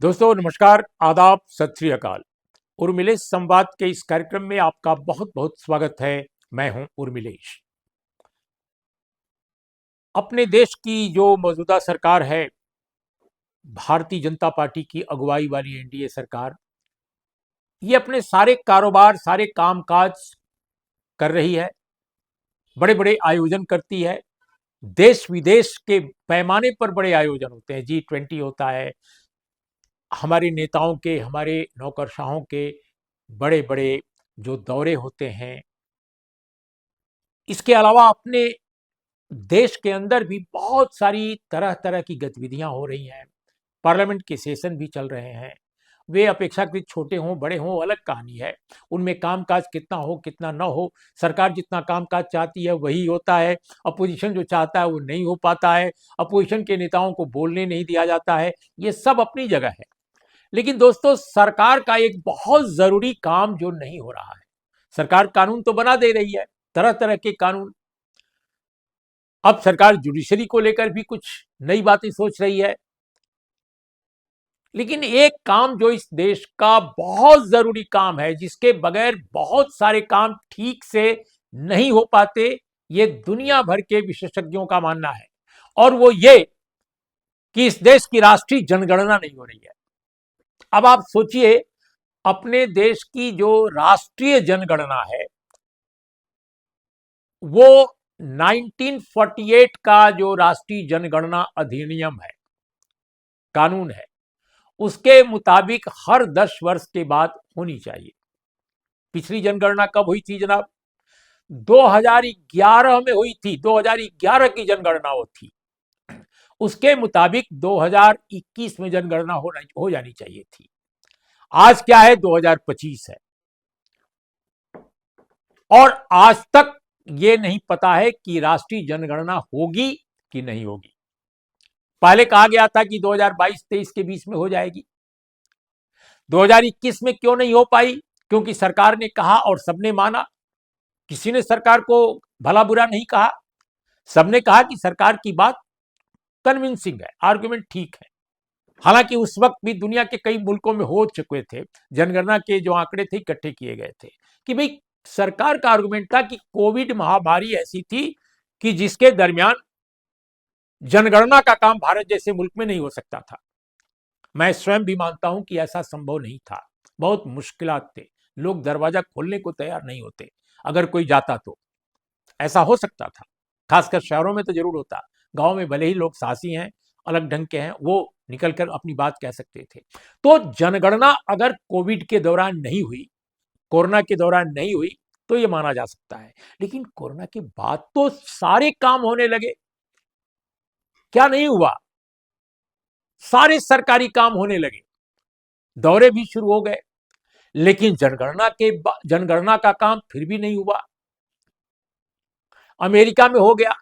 दोस्तों नमस्कार, आदाब, सत श्री अकाल। उर्मिलेश संवाद के इस कार्यक्रम में आपका बहुत बहुत स्वागत है। मैं हूं उर्मिलेश। अपने देश की जो मौजूदा सरकार है, भारतीय जनता पार्टी की अगुवाई वाली एनडीए सरकार, ये अपने सारे कारोबार, सारे कामकाज कर रही है। बड़े बड़े आयोजन करती है। देश विदेश के पैमाने पर बड़े आयोजन होते हैं। G20 होता है। हमारे नेताओं के, हमारे नौकरशाहों के बड़े बड़े जो दौरे होते हैं। इसके अलावा अपने देश के अंदर भी बहुत सारी तरह तरह की गतिविधियां हो रही हैं। पार्लियामेंट के सेशन भी चल रहे हैं। वे अपेक्षाकृत छोटे हों, बड़े हों, अलग कहानी है। उनमें कामकाज कितना हो, कितना न हो, सरकार जितना कामकाज चाहती है वही होता है। अपोजिशन जो चाहता है वो नहीं हो पाता है। अपोजिशन के नेताओं को बोलने नहीं दिया जाता है। ये सब अपनी जगह है। लेकिन दोस्तों, सरकार का एक बहुत जरूरी काम जो नहीं हो रहा है। सरकार कानून तो बना दे रही है, तरह तरह के कानून। अब सरकार जुडिशरी को लेकर भी कुछ नई बातें सोच रही है। लेकिन एक काम जो इस देश का बहुत जरूरी काम है, जिसके बगैर बहुत सारे काम ठीक से नहीं हो पाते, ये दुनिया भर के विशेषज्ञों का मानना है। और वो ये कि इस देश की राष्ट्रीय जनगणना नहीं हो रही है। अब आप सोचिए, अपने देश की जो राष्ट्रीय जनगणना है वो 1948 का जो राष्ट्रीय जनगणना अधिनियम है, कानून है, उसके मुताबिक हर 10 वर्ष के बाद होनी चाहिए। पिछली जनगणना कब हुई थी जनाब? 2011 में हुई थी। 2011 की जनगणना वो थी। उसके मुताबिक 2021 में जनगणना हो जानी चाहिए थी। आज क्या है? 2025 है। और आज तक ये नहीं पता है कि राष्ट्रीय जनगणना होगी कि नहीं होगी। पहले कहा गया था कि 2022-23 के बीच में हो जाएगी। 2021 में क्यों नहीं हो पाई? क्योंकि सरकार ने कहा और सबने माना। किसी ने सरकार को भला बुरा नहीं कहा। सबने कहा कि सरकार की बात कन्विंसिंग है, आर्गुमेंट ठीक है। हालांकि उस वक्त भी दुनिया के कई मुल्कों में हो चुके थे, जनगणना के जो आंकड़े थे इकट्ठे किए गए थे कि भाई, सरकार का आर्गुमेंट था कि कोविड महामारी ऐसी थी कि जिसके दरमियान जनगणना का काम भारत जैसे मुल्क में नहीं हो सकता था। मैं स्वयं भी मानता हूं कि ऐसा संभव नहीं था। बहुत मुश्किलात थे। लोग दरवाजा खोलने को तैयार नहीं होते। अगर कोई जाता तो ऐसा हो सकता था। खासकर शहरों में तो जरूर होता। गांव में भले ही लोग साहसी हैं, अलग ढंग के हैं, वो निकलकर अपनी बात कह सकते थे। तो जनगणना अगर कोविड के दौरान नहीं हुई, कोरोना के दौरान नहीं हुई, तो ये माना जा सकता है। लेकिन कोरोना के बाद तो सारे काम होने लगे। क्या नहीं हुआ? सारे सरकारी काम होने लगे, दौरे भी शुरू हो गए। लेकिन जनगणना का काम फिर भी नहीं हुआ। अमेरिका में हो गया,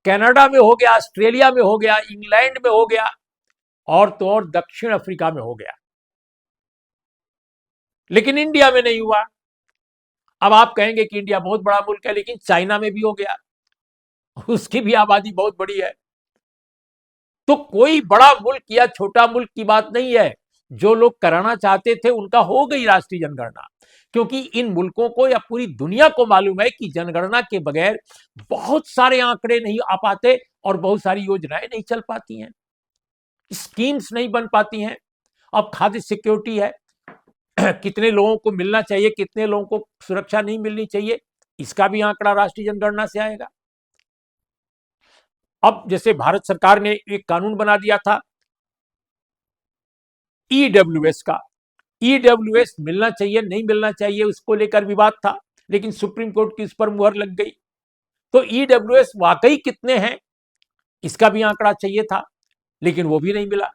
कनाडा में हो गया, ऑस्ट्रेलिया में हो गया, इंग्लैंड में हो गया, और तो और दक्षिण अफ्रीका में हो गया। लेकिन इंडिया में नहीं हुआ। अब आप कहेंगे कि इंडिया बहुत बड़ा मुल्क है, लेकिन चाइना में भी हो गया। उसकी भी आबादी बहुत बड़ी है। तो कोई बड़ा मुल्क या छोटा मुल्क की बात नहीं है। जो लोग कराना चाहते थे उनका हो गई राष्ट्रीय जनगणना। क्योंकि इन मुल्कों को या पूरी दुनिया को मालूम है कि जनगणना के बगैर बहुत सारे आंकड़े नहीं आ पाते और बहुत सारी योजनाएं नहीं चल पाती हैं, स्कीम्स नहीं बन पाती हैं। अब खाद्य सिक्योरिटी है, कितने लोगों को मिलना चाहिए, कितने लोगों को सुरक्षा नहीं मिलनी चाहिए, इसका भी आंकड़ा राष्ट्रीय जनगणना से आएगा। अब जैसे भारत सरकार ने एक कानून बना दिया था ईडब्ल्यूएस का। ईडब्ल्यूएस मिलना चाहिए नहीं मिलना चाहिए, उसको लेकर विवाद था। लेकिन सुप्रीम कोर्ट की उस पर मुहर लग गई। तो ईडब्ल्यूएस वाकई कितने हैं, इसका भी आंकड़ा चाहिए था, लेकिन वो भी नहीं मिला।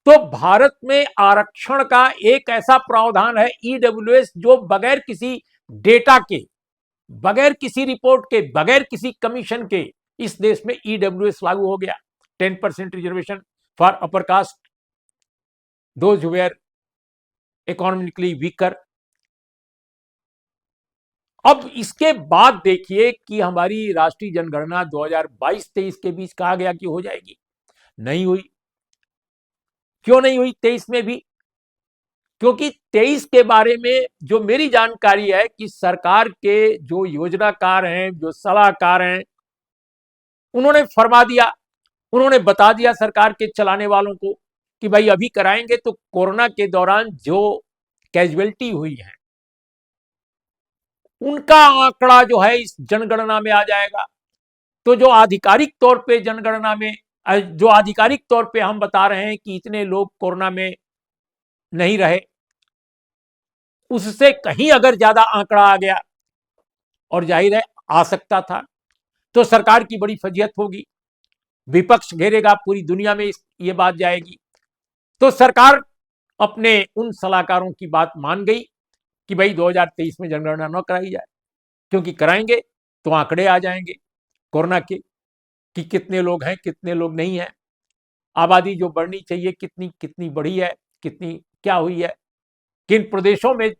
तो भारत में आरक्षण का एक ऐसा प्रावधान है ईडब्ल्यूएस, जो बगैर किसी डेटा के, बगैर किसी रिपोर्ट के, बगैर किसी कमीशन के इस देश में ईडब्ल्यूएस लागू हो गया। 10% reservation for upper caste, those who were economically weaker. अब इसके बाद देखिए कि हमारी राष्ट्रीय जनगणना 2022-23 के बीच कहा गया कि हो जाएगी, नहीं हुई। क्यों नहीं हुई 23 में भी? क्योंकि 23 के बारे में जो मेरी जानकारी है कि सरकार के जो योजनाकार हैं, जो सलाहकार हैं, उन्होंने फरमा दिया, उन्होंने बता दिया सरकार के चलाने वालों को कि भाई अभी कराएंगे तो कोरोना के दौरान जो कैजुअलिटी हुई है उनका आंकड़ा जो है इस जनगणना में आ जाएगा। तो जो आधिकारिक तौर पे जनगणना में जो आधिकारिक तौर पे हम बता रहे हैं कि इतने लोग कोरोना में नहीं रहे, उससे कहीं अगर ज्यादा आंकड़ा आ गया, और जाहिर है आ सकता था, तो सरकार की बड़ी फजीहत होगी, विपक्ष घेरेगा, पूरी दुनिया में ये बात जाएगी। तो सरकार अपने उन सलाहकारों की बात मान गई कि भाई 2023 में जनगणना न कराई जाए, क्योंकि कराएंगे तो आंकड़े आ जाएंगे कोरोना के कि कितने लोग हैं, कितने लोग नहीं है, आबादी जो बढ़नी चाहिए कितनी कितनी बढ़ी है, कितनी क्या हुई है, किन प्रदेशों में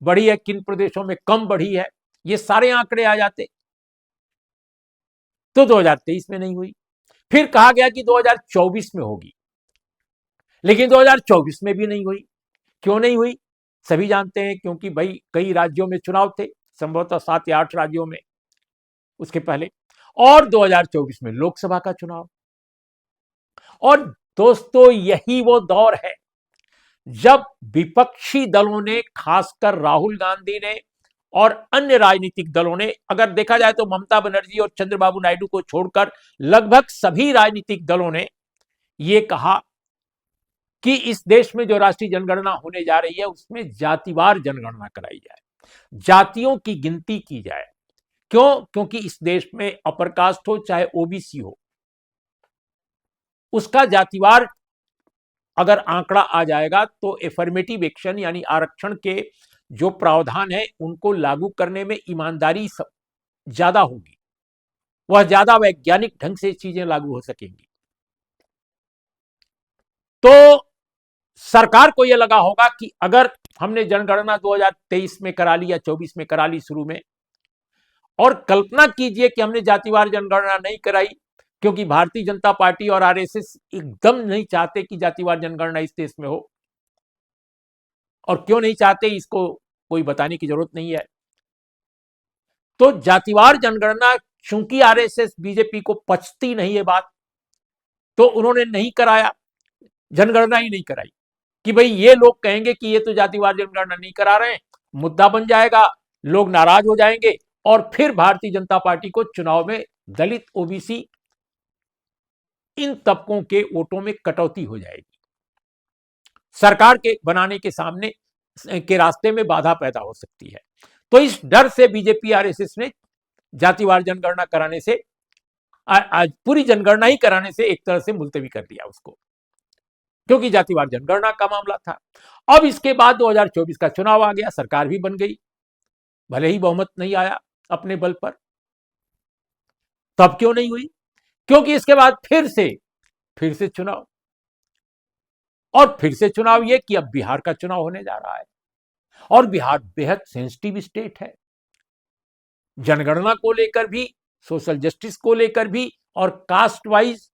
बढ़ी है, किन प्रदेशों में कम बढ़ी है, ये सारे आंकड़े आ जाते। तो 2023 में नहीं हुई। फिर कहा गया कि 2024 में होगी, लेकिन 2024 में भी नहीं हुई। क्यों नहीं हुई? सभी जानते हैं, क्योंकि भाई कई राज्यों में चुनाव थे, संभवतः 7 या 8 राज्यों में उसके पहले, और 2024 में लोकसभा का चुनाव। और दोस्तों यही वो दौर है जब विपक्षी दलों ने, खासकर राहुल गांधी ने और अन्य राजनीतिक दलों ने, अगर देखा जाए तो ममता बनर्जी और चंद्रबाबू नायडू को छोड़कर लगभग सभी राजनीतिक दलों ने यह कहा कि इस देश में जो राष्ट्रीय जनगणना होने जा रही है उसमें जातिवार जनगणना कराई जाए, जातियों की गिनती की जाए। क्यों? क्योंकि इस देश में अपर कास्ट हो चाहे ओबीसी हो, उसका जातिवार अगर आंकड़ा आ जाएगा तो एफर्मेटिव एक्शन यानी आरक्षण के जो प्रावधान है उनको लागू करने में ईमानदारी ज्यादा होगी, वह ज्यादा वैज्ञानिक ढंग से चीजें लागू हो सकेंगी। तो सरकार को यह लगा होगा कि अगर हमने जनगणना 2023 में करा ली या 24 में करा ली शुरू में, और कल्पना कीजिए कि हमने जातिवार जनगणना नहीं कराई, क्योंकि भारतीय जनता पार्टी और आरएसएस एकदम नहीं चाहते कि जातिवार जनगणना इस देश में हो, और क्यों नहीं चाहते इसको कोई बताने की जरूरत नहीं है। तो जातिवार जनगणना, चूंकि आरएसएस बीजेपी को पचती नहीं है बात, तो उन्होंने नहीं कराया, जनगणना ही नहीं कराई कि भाई ये लोग कहेंगे कि ये तो जातिवार जनगणना नहीं करा रहे हैं, मुद्दा बन जाएगा, लोग नाराज हो जाएंगे, और फिर भारतीय जनता पार्टी को चुनाव में दलित, ओबीसी, इन तबकों के वोटों में कटौती हो जाएगी, सरकार के बनाने के सामने के रास्ते में बाधा पैदा हो सकती है। तो इस डर से बीजेपी आरएसएस ने जातिवार जनगणना कराने से, आज पूरी जनगणना ही कराने से एक तरह से मुलतवी कर दिया उसको, क्योंकि जातिवार जनगणना का मामला था। अब इसके बाद 2024 का चुनाव आ गया, सरकार भी बन गई, भले ही बहुमत नहीं आया अपने बल पर। तब क्यों नहीं हुई? क्योंकि इसके बाद फिर से चुनाव, और फिर से चुनाव, ये कि अब बिहार का चुनाव होने जा रहा है, और बिहार बेहद सेंसिटिव स्टेट है, जनगणना को लेकर भी, सोशल जस्टिस को लेकर भी, और कास्ट वाइज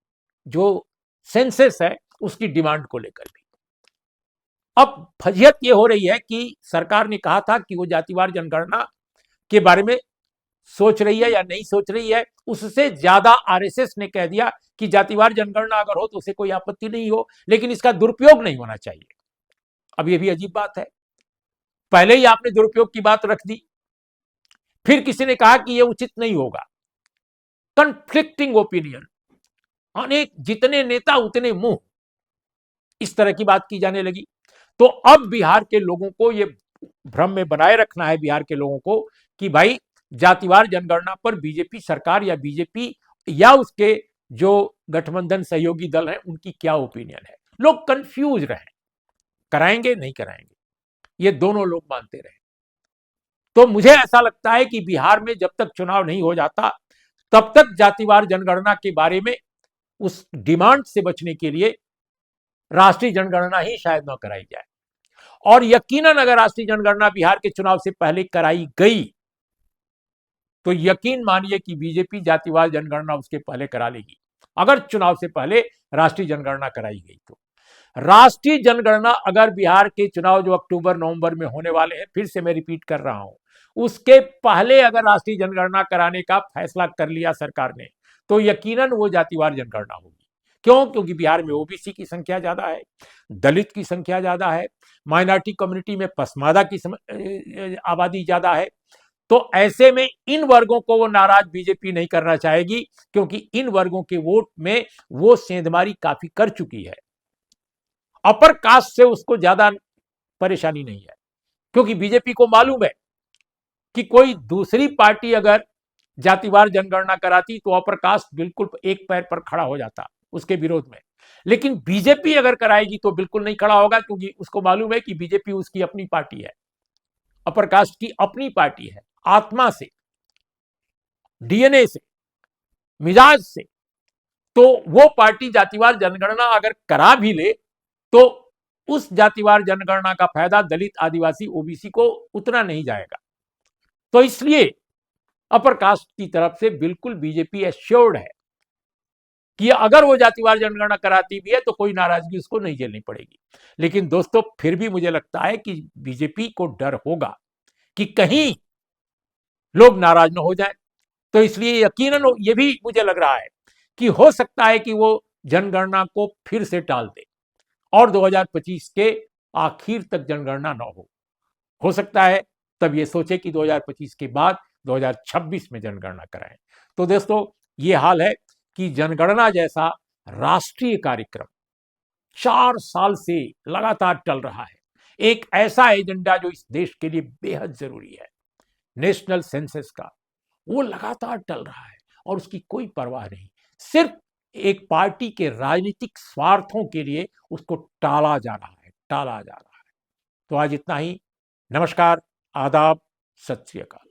जो सेंसस है उसकी डिमांड को लेकर भी। अब फजियत ये हो रही है कि सरकार ने कहा था कि वो जातिवार जनगणना के बारे में सोच रही है या नहीं सोच रही है, उससे ज्यादा आरएसएस ने कह दिया कि जातिवार जनगणना अगर हो तो उसे कोई आपत्ति नहीं हो, लेकिन इसका दुरुपयोग नहीं होना चाहिए। अब ये भी अजीब बात है, पहले ही आपने दुरुपयोग की बात रख दी, फिर किसी ने कहा कि यह उचित नहीं होगा। कंफ्लिक्टिंग ओपिनियन, अनेक, जितने नेता उतने मुंह, इस तरह की बात की जाने लगी। तो अब बिहार के लोगों को यह भ्रम में बनाए रखना है, बिहार के लोगों को, कि भाई जातिवार जनगणना पर बीजेपी सरकार या बीजेपी या उसके जो गठबंधन सहयोगी दल हैं उनकी क्या ओपिनियन है। लोग कंफ्यूज रहे, कराएंगे नहीं कराएंगे, ये दोनों लोग मानते रहे। तो मुझे ऐसा लगता है कि बिहार में जब तक चुनाव नहीं हो जाता तब तक जातिवार जनगणना के बारे में उस डिमांड से बचने के लिए राष्ट्रीय जनगणना ही शायद न कराई जाए। और यकीनन अगर राष्ट्रीय जनगणना बिहार के चुनाव से पहले कराई गई तो यकीन मानिए कि बीजेपी जातिवार जनगणना उसके पहले करा लेगी, अगर चुनाव से पहले राष्ट्रीय जनगणना कराई गई तो। राष्ट्रीय जनगणना अगर बिहार के चुनाव जो अक्टूबर नवंबर में होने वाले हैं, फिर से मैं रिपीट कर रहा हूं, उसके पहले अगर राष्ट्रीय जनगणना कराने का फैसला कर लिया सरकार ने, तो यकीनन वो जातिवार जनगणना होगी। क्यों? क्योंकि बिहार में ओबीसी की संख्या ज्यादा है, दलित की संख्या ज्यादा है, माइनॉरिटी कम्युनिटी में पसमादा की आबादी ज्यादा है। तो ऐसे में इन वर्गों को वो नाराज बीजेपी नहीं करना चाहेगी, क्योंकि इन वर्गों के वोट में वो सेंधमारी काफी कर चुकी है। अपर कास्ट से उसको ज्यादा परेशानी नहीं है, क्योंकि बीजेपी को मालूम है कि कोई दूसरी पार्टी अगर जातिवार जनगणना कराती तो अपर कास्ट बिल्कुल एक पैर पर खड़ा हो जाता उसके विरोध में। लेकिन बीजेपी अगर कराएगी तो बिल्कुल नहीं खड़ा होगा, क्योंकि उसको मालूम है कि बीजेपी उसकी अपनी पार्टी है, अपर कास्ट की अपनी पार्टी है, आत्मा से, डीएनए से, मिजाज से। तो वो पार्टी जातिवार जनगणना अगर करा भी ले तो उस जातिवार जनगणना का फायदा दलित, आदिवासी, ओबीसी को उतना नहीं जाएगा। तो इसलिए अपर कास्ट की तरफ से बिल्कुल बीजेपी एश्योर्ड है कि अगर वो जातिवार जनगणना कराती भी है तो कोई नाराजगी उसको नहीं झेलनी पड़ेगी। लेकिन दोस्तों, फिर भी मुझे लगता है कि बीजेपी को डर होगा कि कहीं लोग नाराज न हो जाए। तो इसलिए यकीनन ये भी मुझे लग रहा है कि हो सकता है कि वो जनगणना को फिर से टाल दे और 2025 के आखिर तक जनगणना न हो सकता है तब ये सोचे कि 2025 के बाद 2026 में जनगणना कराएं। तो दोस्तों, ये हाल है कि जनगणना जैसा राष्ट्रीय कार्यक्रम 4 साल से लगातार टल रहा है। एक ऐसा एजेंडा जो इस देश के लिए बेहद जरूरी है, नेशनल सेंसस का, वो लगातार टल रहा है और उसकी कोई परवाह नहीं। सिर्फ एक पार्टी के राजनीतिक स्वार्थों के लिए उसको टाला जा रहा है। तो आज इतना ही। नमस्कार, आदाब, सत श्री अकाल।